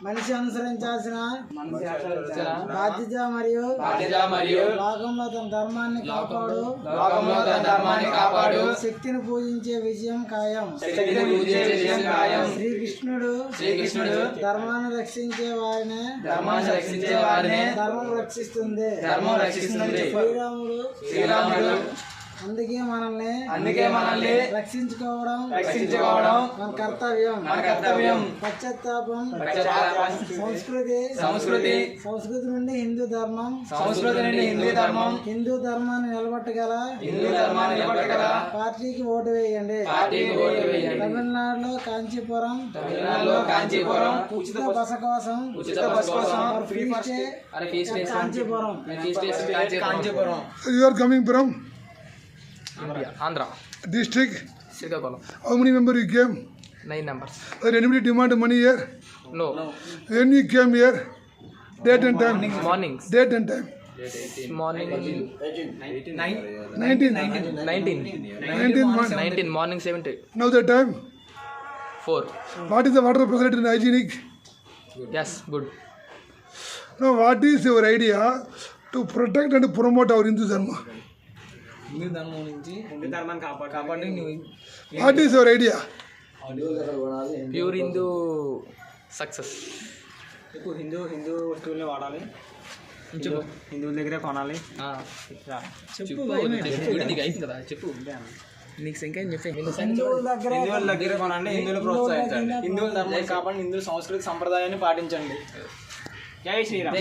మనిషి అనుసరించాల్సిన బాధ్యత మరియు లోకంలో తన ధర్మాన్ని కాపాడు శక్తిని పూజించే విజయం ఖాయం. శ్రీకృష్ణుడు ధర్మాన్ని రక్షించే వారిని ధర్మం రక్షిస్తుంది. శ్రీరాముడు అందుకే మనల్ని రక్షించుకోవడం మన కర్తవ్యం. పశ్చాత్తాపం సంస్కృతి నుండి హిందూ ధర్మాన్ని నిలబెట్టగల పార్టీకి ఓటు వేయండి. తమిళనాడులో కాంచీపురం ఉచిత బస కోసం Kanchipuram. You are coming from Andhra district. Srikakulam. How many members you came? 9 members. Anybody demand money here? No. When you came here, date and time. Mornings. Date and time. Morning 19 morning 7 to Now the time. 4. What is the water facility and hygienic? Yes, good. Now what is your idea to protect and promote our Hindu Dharma? What is your idea? Pure Hindu success. Hindu వస్తువుల్ని వాడాలి, హిందువుల దగ్గరే కొనాలి. చెప్పు నీకు ఇంకా హిందువుల దగ్గర కొనండి, హిందువులు ప్రోత్సహించండి, హిందువుల ధర్మాన్ని కాపాడి, హిందువుల సంస్కృతి సంప్రదాయాన్ని పాటించండి. జై శ్రీరామ్.